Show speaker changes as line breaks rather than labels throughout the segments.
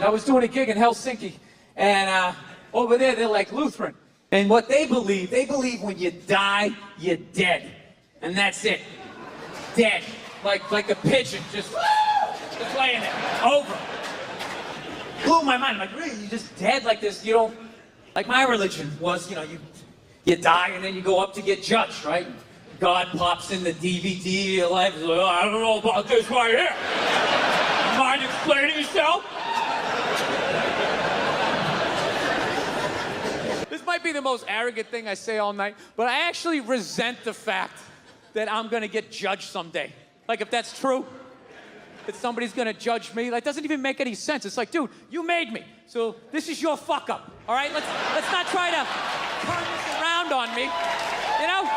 I was doing a gig in Helsinki, and over there they're like Lutheran. And what they believe when you die, you're dead. And that's it. Dead. Like a pigeon, just laying there. Over. Blew my mind. I'm like, really? You're just dead like this? You don't... Like my religion was, you die and then you go up to get judged, right? God pops in the DVD of your life. He's like, oh, I don't know about this right here. Mind explaining yourself?
This might be the most arrogant thing I say all night, but I actually resent the fact that I'm gonna get judged someday. Like, if that's true, that somebody's gonna judge me, that doesn't even make any sense. It's like, dude, you made me, so this is your fuck up, all right? Let's not try to turn this around on me, you know?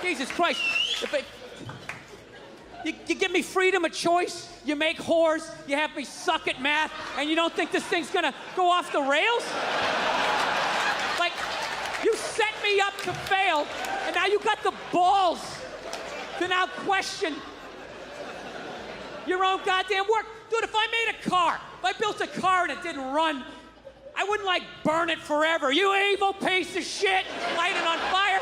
Jesus Christ, you give me freedom of choice, you make whores, you have me suck at math, and you don't think this thing's gonna go off the rails? Like, you set me up to fail, and now you got the balls to now question your own goddamn work. Dude, if I made a car, if I built a car and it didn't run, I wouldn't like burn it forever. You evil piece of shit, light it on fire.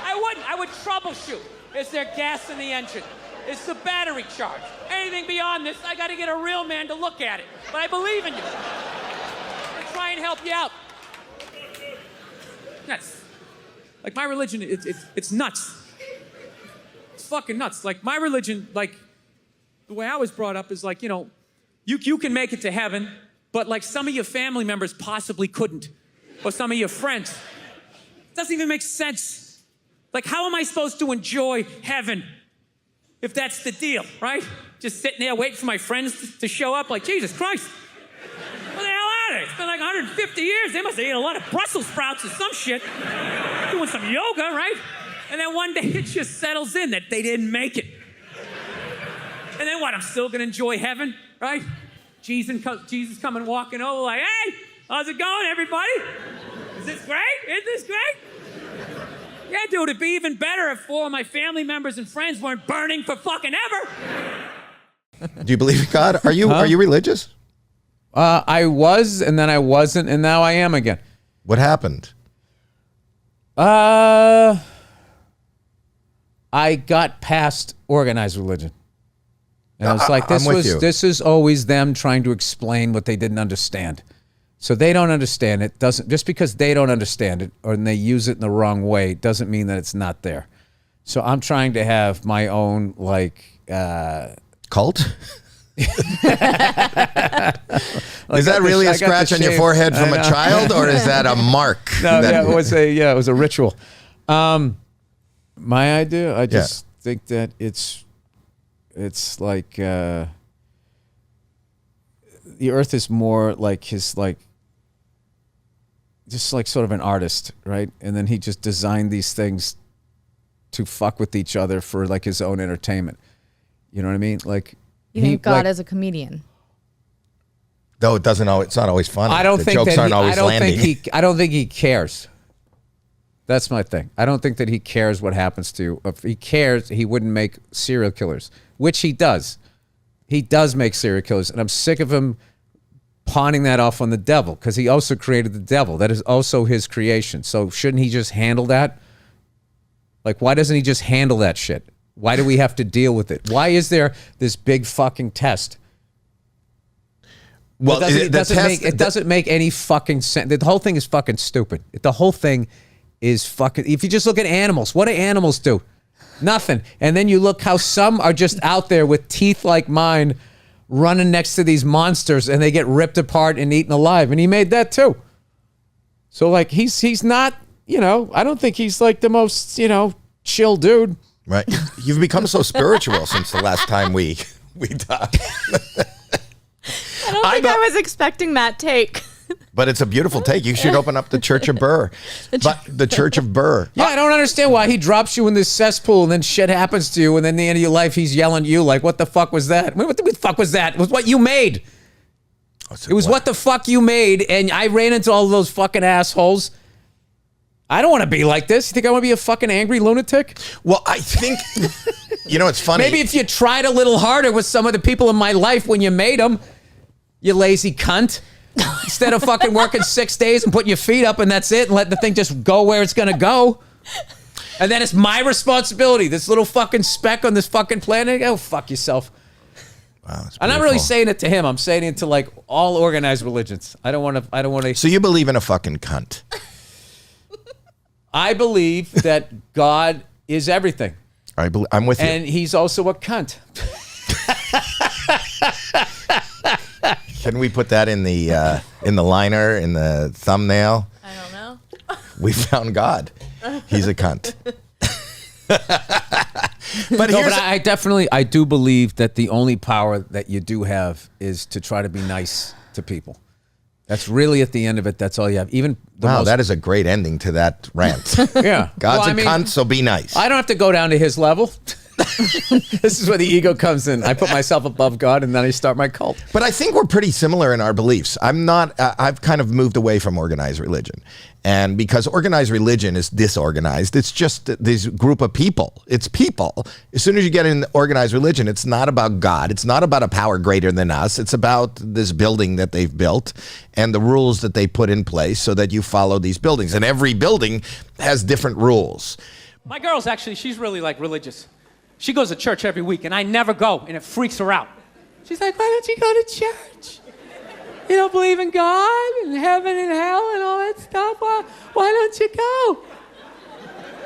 I wouldn't, I would troubleshoot. Is there gas in the engine? Is the battery charged? Anything beyond this, I gotta get a real man to look at it. But I believe in you. I'll try and help you out. Nuts. Like my religion, it's nuts. It's fucking nuts. Like my religion, like the way I was brought up is like, you can make it to heaven, but like some of your family members possibly couldn't. Or some of your friends. It doesn't even make sense. Like how am I supposed to enjoy heaven if that's the deal, right? Just sitting there waiting for my friends to show up like, Jesus Christ. What the hell are they? It's been like 150 years. They must have eaten a lot of Brussels sprouts or some shit. Doing some yoga, right? And then one day it just settles in that they didn't make it. And then what? I'm still gonna enjoy heaven, right? Jesus coming walking over like, hey, how's it going, everybody? Is this great? Isn't this great? Yeah, dude, it'd be even better if 4 of my family members and friends weren't burning for fucking ever.
Do you believe in God? Are you religious?
I was, and then I wasn't, and now I am again.
What happened?
I got past organized religion. And I was like, this is always them trying to explain what they didn't understand. So they don't understand it. Just because they don't understand it or they use it in the wrong way doesn't mean that it's not there. So I'm trying to have my own
cult? Is that really a scratch on your forehead from a child, or is that a mark?
No, it was a ritual. My idea, I just think that it's like the Earth is more like his just like sort of an artist, right? And then he just designed these things to fuck with each other for like his own entertainment. You know what I mean? Like
you think God is a comedian?
Though it's not always funny.
I don't think
jokes aren't always landing.
I don't think he cares. That's my thing. I don't think that he cares what happens to you. If he cares, he wouldn't make serial killers, which he does. He does make serial killers, and I'm sick of him pawning that off on the devil, because he also created the devil. That is also his creation. So shouldn't he just handle that? Like, why doesn't he just handle that shit? Why do we have to deal with it? Why is there this big fucking test? Well, it doesn't make any fucking sense. The whole thing is fucking stupid. The whole thing is fucking... If you just look at animals, what do animals do? Nothing. And then you look how some are just out there with teeth like mine running next to these monsters, and they get ripped apart and eaten alive. And he made that too. So like he's not, I don't think he's like the most, chill dude.
Right. You've become so spiritual since the last time we talked.
I don't think I was expecting that take.
But it's a beautiful take. You should open up the Church of Burr. The Church of Burr.
Yeah, I don't understand why he drops you in this cesspool and then shit happens to you, and then at the end of your life he's yelling at you like, what the fuck was that? What the fuck was that? It was what you made. It was what the fuck you made, and I ran into all of those fucking assholes. I don't want to be like this. You think I want to be a fucking angry lunatic?
Well, I think, it's funny.
Maybe if you tried a little harder with some of the people in my life when you made them, You lazy cunt. Instead of fucking working 6 days and putting your feet up and that's it and letting the thing just go where it's going to go. And then it's my responsibility. This little fucking speck on this fucking planet. Oh, fuck yourself.
Wow, that's
I'm not really
beautiful.
saying it to him. I'm saying it to like all organized religions. I don't want to.
So you believe in a fucking cunt?
I believe that God is everything.
I'm with you.
And he's also a cunt.
Can we put that in the liner, in the thumbnail?
I don't know.
We found God. He's a cunt. But
No, but I do believe that the only power that you do have is to try to be nice to people. That's really at the end of it. That's all you have. Even
that is a great ending to that rant.
Yeah,
God's a cunt, so be nice.
I don't have to go down to his level. This is where the ego comes in. I put myself above God, and then I start my cult.
But I think we're pretty similar in our beliefs. I've kind of moved away from organized religion. And because organized religion is disorganized, it's just this group of people. It's people. As soon as you get in organized religion, it's not about God. It's not about a power greater than us. It's about this building that they've built and the rules that they put in place so that you follow these buildings. And every building has different rules.
My girl's actually, she's really like religious. She goes to church every week, and I never go, and it freaks her out. She's like, why don't you go to church? You don't believe in God and heaven and hell and all that stuff? Why don't you go?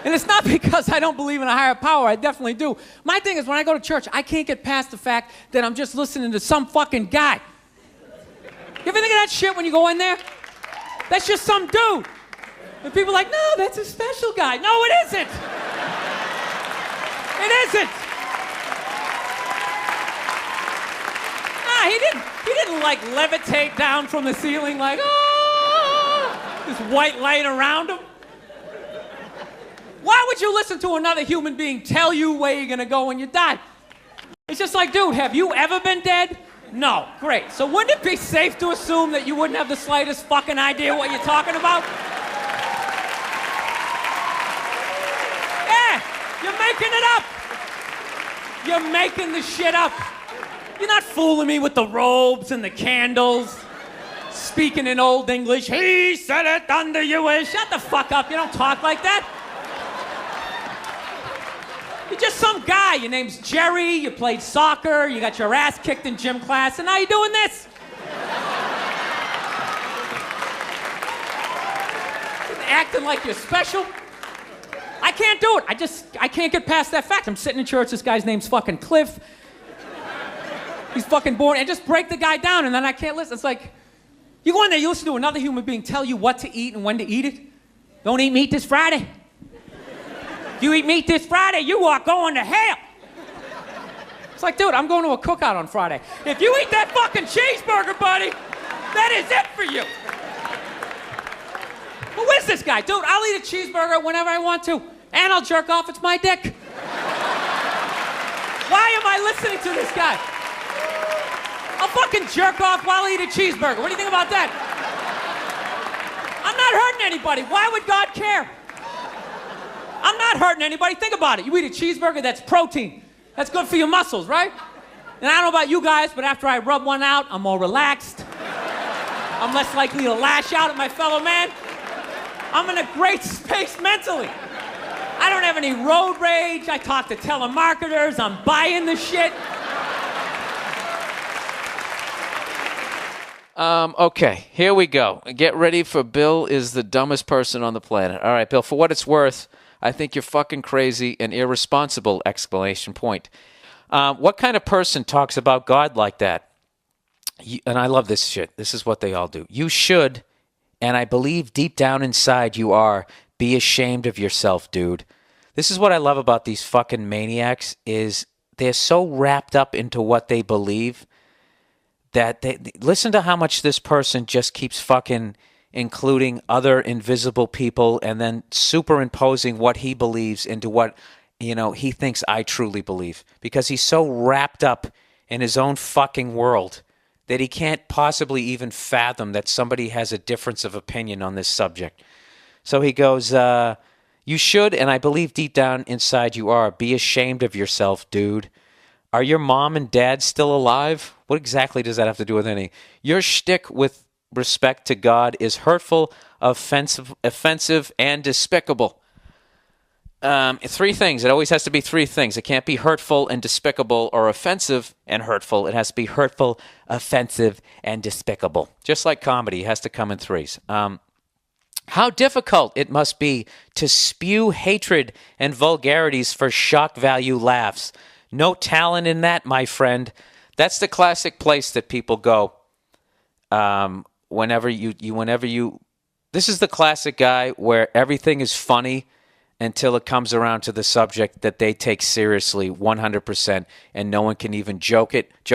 And it's not because I don't believe in a higher power. I definitely do. My thing is, when I go to church, I can't get past the fact that I'm just listening to some fucking guy. You ever think of that shit when you go in there? That's just some dude. And people are like, no, that's a special guy. No, it isn't. It isn't. Nah, he didn't like levitate down from the ceiling like, this white light around him. Why would you listen to another human being tell you where you're gonna go when you die? It's just like, dude, have you ever been dead? No. Great. So wouldn't it be safe to assume that you wouldn't have the slightest fucking idea what you're talking about? Yeah, you're making it up. You're making the shit up. You're not fooling me with the robes and the candles, speaking in Old English. He said it under you is. Shut the fuck up. You don't talk like that. You're just some guy. Your name's Jerry. You played soccer. You got your ass kicked in gym class, and now you're doing this. Acting like you're special. I can't do it. I can't get past that fact. I'm sitting in church. This guy's name's fucking Cliff. He's fucking boring. And just break the guy down, and then I can't listen. It's like, you go in there, you listen to another human being tell you what to eat and when to eat it. Don't eat meat this Friday. If you eat meat this Friday, you are going to hell. It's like, dude, I'm going to a cookout on Friday. If you eat that fucking cheeseburger, buddy, that is it for you. Who is this guy? Dude, I'll eat a cheeseburger whenever I want to, and I'll jerk off. It's my dick. Why am I listening to this guy? I'll fucking jerk off while I eat a cheeseburger. What do you think about that? I'm not hurting anybody. Why would God care? I'm not hurting anybody. Think about it. You eat a cheeseburger, that's protein. That's good for your muscles, right? And I don't know about you guys, but after I rub one out, I'm more relaxed. I'm less likely to lash out at my fellow man. I'm in a great space mentally. I don't have any road rage. I talk to telemarketers. I'm buying the shit.
Okay, here we go. Get ready for Bill is the dumbest person on the planet. All right, Bill, for what it's worth, I think you're fucking crazy and irresponsible, exclamation point. What kind of person talks about God like that? And I love this shit. This is what they all do. You should, and I believe deep down inside you are, be ashamed of yourself, dude. This is what I love about these fucking maniacs is they're so wrapped up into what they believe that they listen to how much this person just keeps fucking including other invisible people and then superimposing what he believes into what, he thinks I truly believe. Because he's so wrapped up in his own fucking world that he can't possibly even fathom that somebody has a difference of opinion on this subject. So he goes, you should, and I believe deep down inside you are, be ashamed of yourself, dude. Are your mom and dad still alive? What exactly does that have to do with anything? Your shtick with respect to God is hurtful, offensive, and despicable. Three things. It always has to be three things. It can't be hurtful and despicable or offensive and hurtful. It has to be hurtful, offensive, and despicable. Just like comedy, it has to come in threes. How difficult it must be to spew hatred and vulgarities for shock value laughs. No talent in that, my friend. That's the classic place that people go. Whenever you, this is the classic guy where everything is funny until it comes around to the subject that they take seriously 100%, and no one can even joke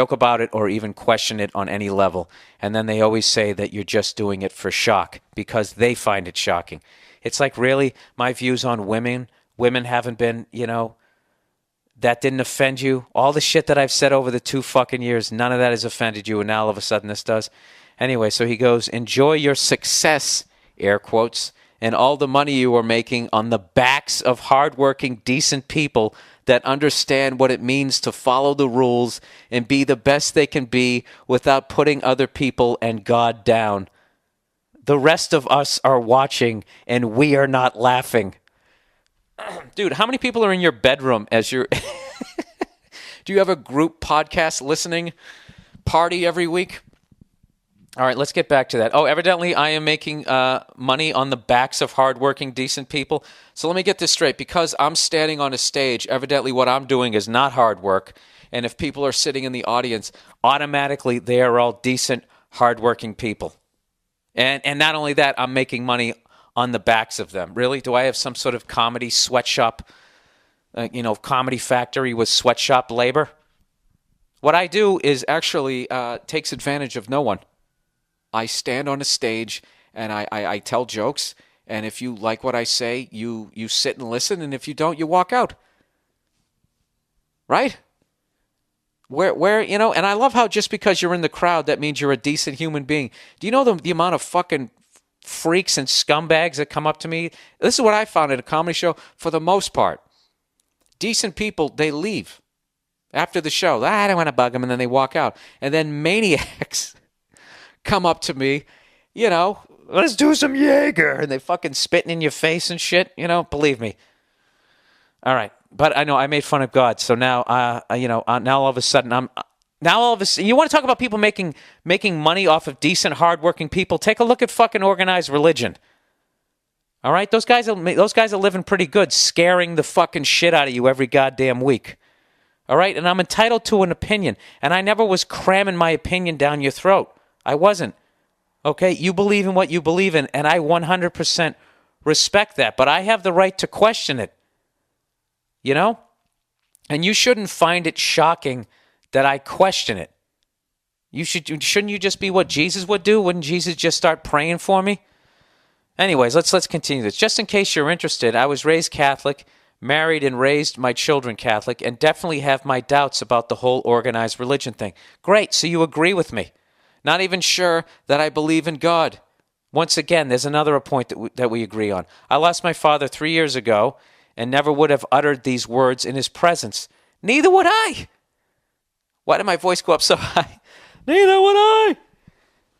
about it, or even question it on any level. And then they always say that you're just doing it for shock because they find it shocking. It's like, really, my views on women haven't been, that didn't offend you. All the shit that I've said over the 2 fucking years, none of that has offended you, and now all of a sudden this does. Anyway, so he goes, enjoy your success, air quotes, and all the money you are making on the backs of hardworking, decent people that understand what it means to follow the rules and be the best they can be without putting other people and God down. The rest of us are watching, and we are not laughing. Dude, how many people are in your bedroom as you're... Do you have a group podcast listening party every week? All right, let's get back to that. Oh, evidently I am making money on the backs of hardworking, decent people. So let me get this straight. Because I'm standing on a stage, evidently what I'm doing is not hard work. And if people are sitting in the audience, automatically they are all decent, hardworking people. And not only that, I'm making money on the backs of them. Really? Do I have some sort of comedy sweatshop, comedy factory with sweatshop labor? What I do is actually takes advantage of no one. I stand on a stage and I tell jokes, and if you like what I say, you sit and listen, and if you don't, you walk out. Right? Where and I love how just because you're in the crowd, that means you're a decent human being. Do you know the amount of fucking freaks and scumbags that come up to me? This is what I found at a comedy show. For the most part, decent people, they leave after the show. I don't want to bug them, and then they walk out. And then maniacs come up to me, let's do some Jaeger, and they fucking spitting in your face and shit, believe me. All right, but I know I made fun of God, so now, now all of a sudden you want to talk about people making money off of decent, hardworking people? Take a look at fucking organized religion. All right, those guys are living pretty good, scaring the fucking shit out of you every goddamn week. All right, and I'm entitled to an opinion, and I never was cramming my opinion down your throat. I wasn't. Okay, you believe in what you believe in, and I 100% respect that, but I have the right to question it. And you shouldn't find it shocking that I question it. Shouldn't you just be what Jesus would do? Wouldn't Jesus just start praying for me? Anyways, let's continue this. Just in case you're interested, I was raised Catholic, married and raised my children Catholic, and definitely have my doubts about the whole organized religion thing. Great, so you agree with me. Not even sure that I believe in God. Once again, there's another point that we agree on. I lost my father 3 years ago and never would have uttered these words in his presence. Neither would I. Why did my voice go up so high? Neither would I.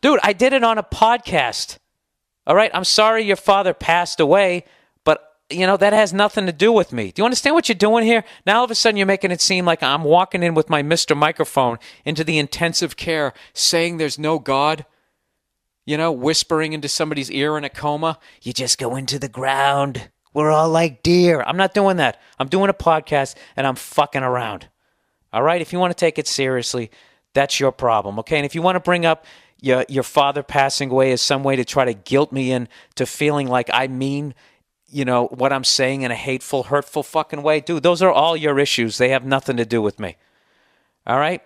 Dude, I did it on a podcast. All right, I'm sorry your father passed away, but, that has nothing to do with me. Do you understand what you're doing here? Now all of a sudden you're making it seem like I'm walking in with my Mr. Microphone into the intensive care, saying there's no God, whispering into somebody's ear in a coma. You just go into the ground. We're all like deer. I'm not doing that. I'm doing a podcast, and I'm fucking around. All right? If you want to take it seriously, that's your problem, okay? And if you want to bring up your father passing away as some way to try to guilt me into feeling like I mean what I'm saying in a hateful, hurtful fucking way, dude, those are all your issues. They have nothing to do with me. All right?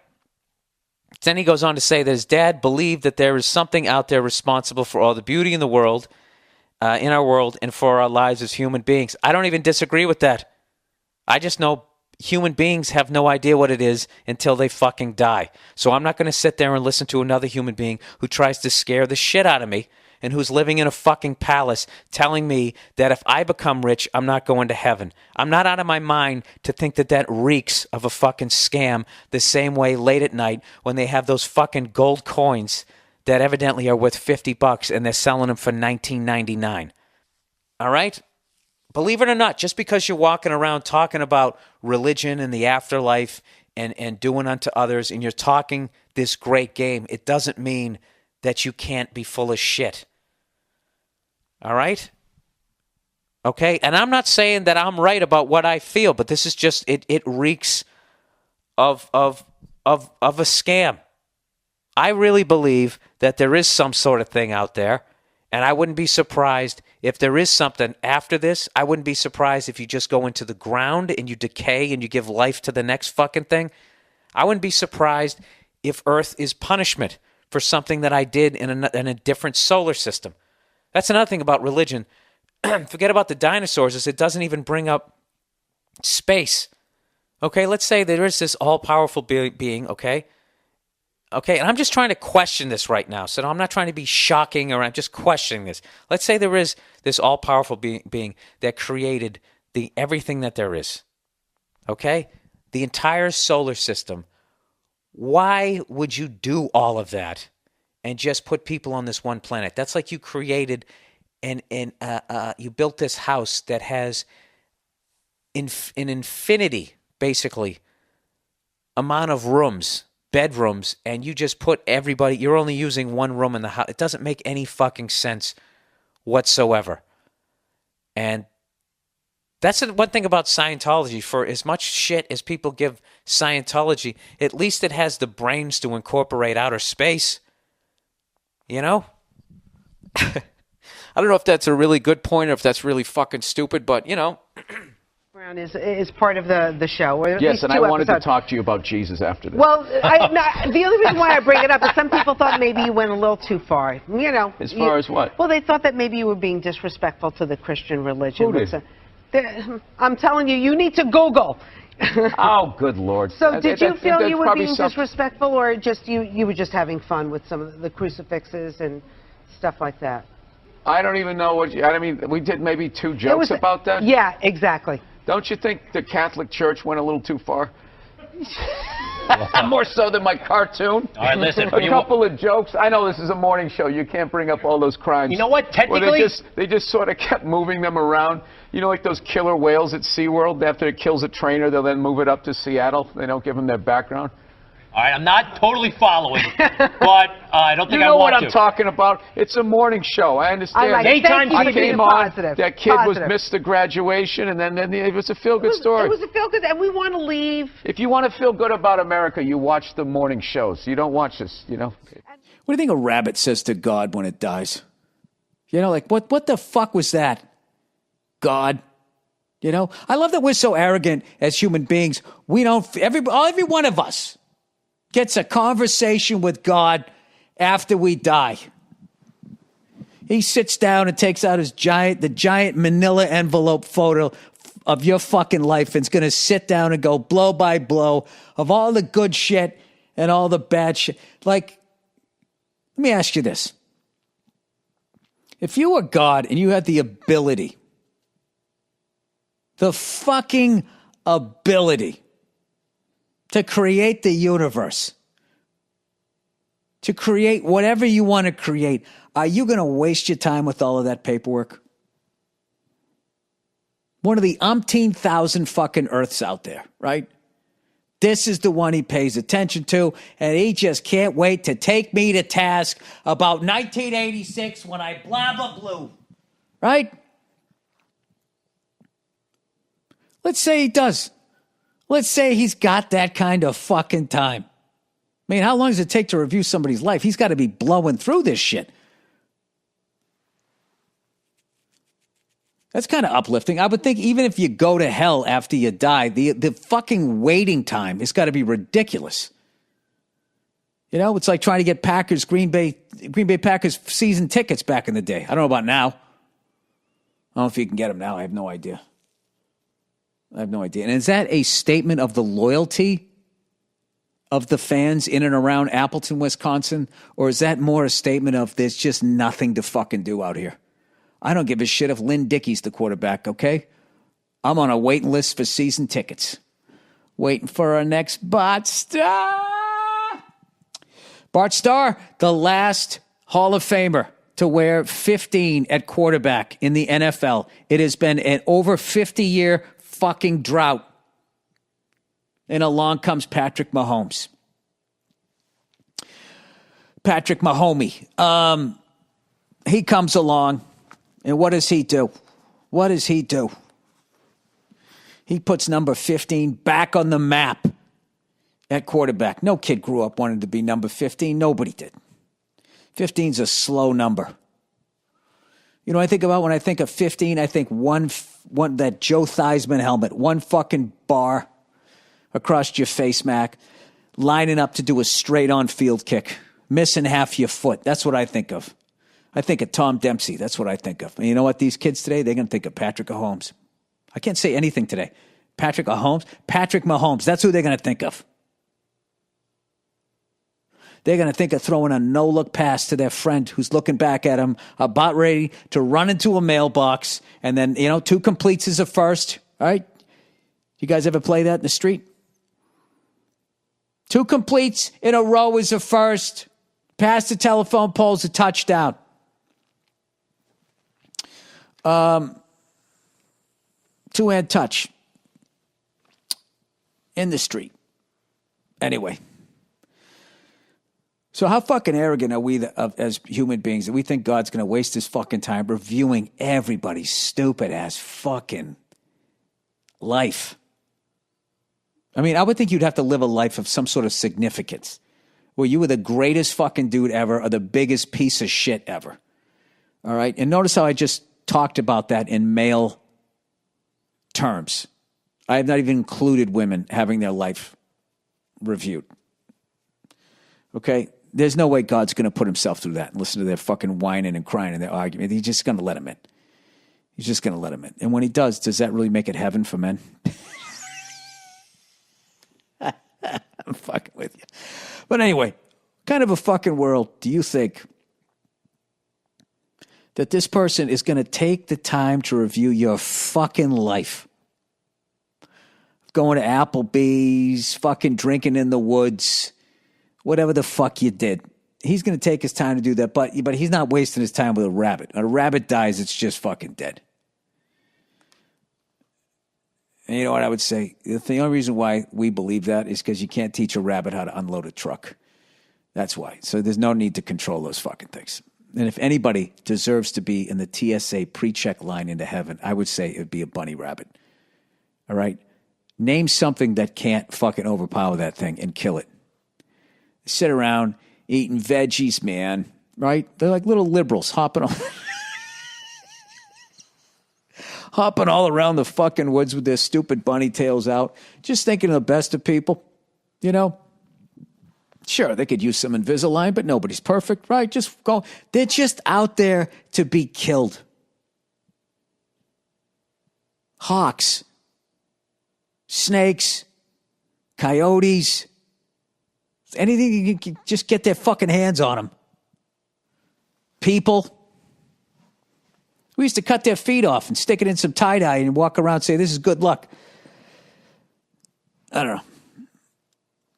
Then he goes on to say that his dad believed that there is something out there responsible for all the beauty in the world, in our world, and for our lives as human beings. I don't even disagree with that. I just know human beings have no idea what it is until they fucking die. So I'm not going to sit there and listen to another human being who tries to scare the shit out of me and who's living in a fucking palace telling me that if I become rich, I'm not going to heaven. I'm not out of my mind to think that that reeks of a fucking scam the same way late at night when they have those fucking gold coins that evidently are worth $50 and they're selling them for $19.99. All right? Believe it or not, just because you're walking around talking about religion and the afterlife and doing unto others and you're talking this great game, it doesn't mean that you can't be full of shit. All right? Okay? And I'm not saying that I'm right about what I feel, but this is just, it reeks of a scam. I really believe that there is some sort of thing out there, and I wouldn't be surprised if there is something after this. I wouldn't be surprised if you just go into the ground and you decay and you give life to the next fucking thing. I wouldn't be surprised if Earth is punishment for something that I did in a different solar system. That's another thing about religion. Forget about the dinosaurs, is it doesn't even bring up space. Okay, let's say there is this all-powerful being, okay? Okay, and I'm just trying to question this right now. So I'm not trying to be shocking, or I'm just questioning this. Let's say there is this all-powerful being that created everything that there is. Okay? The entire solar system. Why would you do all of that and just put people on this one planet? That's like you created you built this house that has an infinity, basically, amount of rooms, bedrooms, and you just put everybody, you're only using one room in the house. It doesn't make any fucking sense whatsoever. And that's the one thing about Scientology. For as much shit as people give Scientology, at least it has the brains to incorporate outer space. You know? I don't know if that's a really good point or if that's really fucking stupid, but, you know.
Is part of the show. Or at
Yes,
least
and
two
I wanted
episodes.
to talk to you about Jesus after this.
Well, the only reason why I bring it up is some people thought maybe you went a little too far. You know.
As far as what?
Well, they thought that maybe you were being disrespectful to the Christian religion.
Who did?
I'm telling you, you need to Google.
Oh, good Lord.
So did you feel you were
probably
being disrespectful, or just you were just having fun with some of the crucifixes and stuff like that?
I don't even know what I mean, we did maybe two jokes about that.
Yeah, exactly.
Don't you think the Catholic Church went a little too far? More so than my cartoon.
All right, listen.
A couple of jokes. I know this is a morning show. You can't bring up all those crimes.
You know what? Technically,
well, they just sort of kept moving them around. You know, like those killer whales at SeaWorld. After it kills a trainer, they'll then move it up to Seattle. They don't give them their background.
All right, I'm not totally following, but I don't think
you know
I want
what
to.
I'm talking about. It's a morning show. I understand.
Thank you
I
for being
came on.
positive.
That kid
Positive.
missed the graduation, and then it was a feel-good story.
It was a feel-good, and we want to leave.
If you want to feel good about America, you watch the morning shows. You don't watch this, you know.
What do you think a rabbit says to God when it dies? You know, like, what the fuck was that? God. You know? I love that we're so arrogant as human beings. We don't, every one of us gets a conversation with God after we die. He sits down and takes out the giant manila envelope photo of your fucking life and is going to sit down and go blow by blow of all the good shit and all the bad shit. Like, let me ask you this. If you were God and you had the ability, the fucking ability to create the universe, to create whatever you want to create, are you going to waste your time with all of that paperwork? One of the umpteen thousand fucking Earths out there, right? This is the one he pays attention to, and he just can't wait to take me to task about 1986 when I blah, blah, blue, right? Let's say he does. Let's say he's got that kind of fucking time. I mean, how long does it take to review somebody's life? He's got to be blowing through this shit. That's kind of uplifting. I would think even if you go to hell after you die, the fucking waiting time has got to be ridiculous. You know, it's like trying to get Green Bay Packers season tickets back in the day. I don't know about now. I don't know if you can get them now. I have no idea. And is that a statement of the loyalty
of the fans in and around Appleton, Wisconsin? Or is that more a statement of there's just nothing to fucking do out here? I don't give a shit if Lynn Dickey's the quarterback, okay? I'm on a waiting list for season tickets. Waiting for our next Bart Starr. Bart Starr, the last Hall of Famer to wear 15 at quarterback in the NFL. It has been an over 50-year fucking drought. And along comes Patrick Mahomes. Patrick Mahomey. He comes along, and what does he do? What does he do? He puts number 15 back on the map at quarterback. No kid grew up wanting to be number 15. Nobody did. 15's a slow number. You know, when I think of 15, I think one that Joe Theismann helmet, one fucking bar across your face, Mac, lining up to do a straight-on field kick, missing half your foot. That's what I think of. I think of Tom Dempsey. That's what I think of. And you know what? These kids today, they're going to think of Patrick Mahomes. I can't say anything today. Patrick Mahomes. That's who they're going to think of. They're going to think of throwing a no-look pass to their friend who's looking back at him, about ready to run into a mailbox, and then, 2 completes is a first. All right? You guys ever play that in the street? 2 completes in a row is a first. Pass the telephone pole is a touchdown. Two-hand touch in the street. Anyway. So how fucking arrogant are we as human beings that we think God's going to waste his fucking time reviewing everybody's stupid-ass fucking life? I mean, I would think you'd have to live a life of some sort of significance where you were the greatest fucking dude ever or the biggest piece of shit ever. All right? And notice how I just talked about that in male terms. I have not even included women having their life reviewed. Okay? There's no way God's going to put himself through that and listen to their fucking whining and crying and their argument. He's just going to let him in. He's just going to let him in. And when he does that really make it heaven for men? I'm fucking with you. But anyway, kind of a fucking world do you think that this person is going to take the time to review your fucking life? Going to Applebee's, fucking drinking in the woods, whatever the fuck you did. He's going to take his time to do that, but he's not wasting his time with a rabbit. When a rabbit dies, it's just fucking dead. And you know what I would say? The only reason why we believe that is because you can't teach a rabbit how to unload a truck. That's why. So there's no need to control those fucking things. And if anybody deserves to be in the TSA pre-check line into heaven, I would say it would be a bunny rabbit. All right? Name something that can't fucking overpower that thing and kill it. Sit around eating veggies, man. Right? They're like little liberals hopping all around the fucking woods with their stupid bunny tails out, just thinking of the best of people, you know? Sure, they could use some Invisalign, but nobody's perfect, right? Just go. They're just out there to be killed. Hawks, snakes, coyotes, anything you can just get their fucking hands on them. People. We used to cut their feet off and stick it in some tie-dye and walk around and say, this is good luck. I don't know.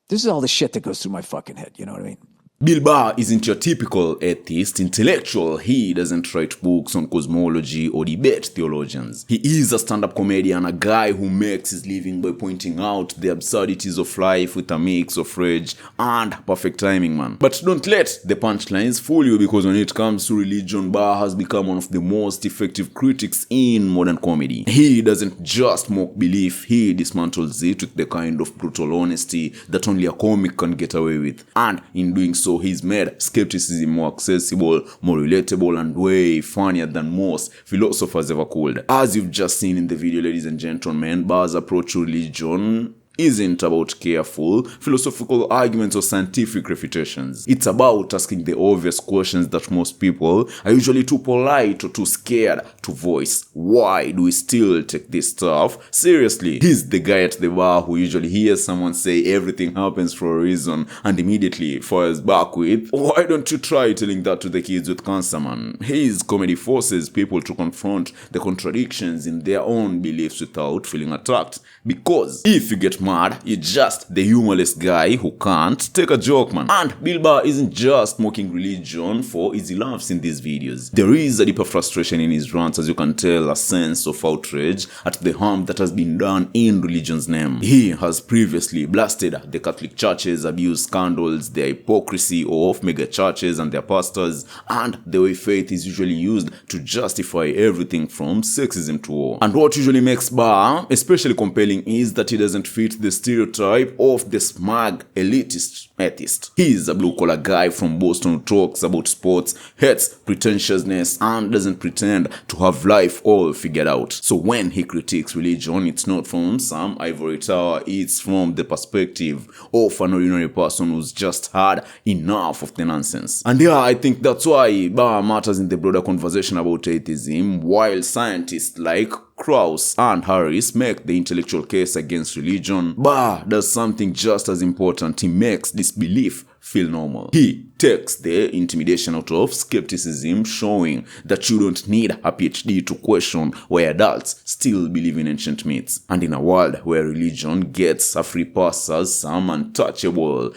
This is all the shit that goes through my fucking head. You know what I mean?
Bill Burr isn't your typical atheist intellectual. He doesn't write books on cosmology or debate theologians. He is a stand-up comedian, a guy who makes his living by pointing out the absurdities of life with a mix of rage and perfect timing, man. But don't let the punchlines fool you, because when it comes to religion, Burr has become one of the most effective critics in modern comedy. He doesn't just mock belief, he dismantles it with the kind of brutal honesty that only a comic can get away with. And in doing so, he's made skepticism more accessible, more relatable, and way funnier than most philosophers ever could. As you've just seen in the video, ladies and gentlemen, Burr's approach to religion isn't about careful philosophical arguments or scientific refutations. It's about asking the obvious questions that most people are usually too polite or too scared to voice. Why do we still take this stuff seriously? He's the guy at the bar who usually hears someone say everything happens for a reason and immediately fires back with, why don't you try telling that to the kids with cancer, man? His comedy forces people to confront the contradictions in their own beliefs without feeling attacked. Because if you get mad, you're just the humorless guy who can't take a joke, man. And Bill Burr isn't just mocking religion for easy laughs in these videos. There is a deeper frustration in his rants, as you can tell, a sense of outrage at the harm that has been done in religion's name. He has previously blasted the Catholic Church's abuse scandals, the hypocrisy of mega churches and their pastors, and the way faith is usually used to justify everything from sexism to war. And what usually makes Burr especially compelling is that he doesn't fit the stereotype of the smug, elitist atheist. He's a blue-collar guy from Boston who talks about sports, hates pretentiousness, and doesn't pretend to have life all figured out. So when he critiques religion, it's not from some ivory tower, it's from the perspective of an ordinary person who's just had enough of the nonsense. And yeah, I think that's why Burr matters in the broader conversation about atheism, while scientists like Krauss and Harris make the intellectual case against religion. Burr does something just as important. He makes disbelief feel normal. He takes the intimidation out of skepticism, showing that you don't need a PhD to question why adults still believe in ancient myths. And in a world where religion gets a free pass as some untouchable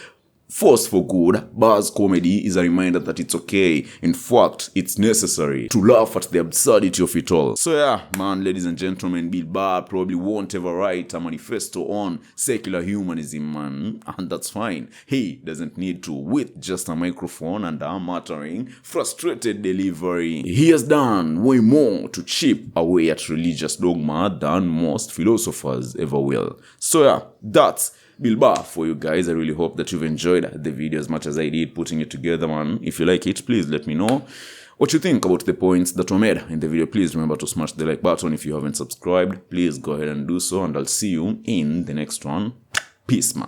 force for good, Burr's comedy is a reminder that it's okay. In fact, it's necessary to laugh at the absurdity of it all. So yeah, man, ladies and gentlemen, Bill Burr probably won't ever write a manifesto on secular humanism, man. And that's fine. He doesn't need to, with just a microphone and a muttering, frustrated delivery. He has done way more to chip away at religious dogma than most philosophers ever will. So yeah, that's Bill Burr for you guys. I really hope that you've enjoyed the video as much as I did putting it together, man. If you like it, please let me know what you think about the points that were made in the video. Please remember to smash the like button. If you haven't subscribed, please go ahead and do so, and I'll see you in the next one. Peace, man.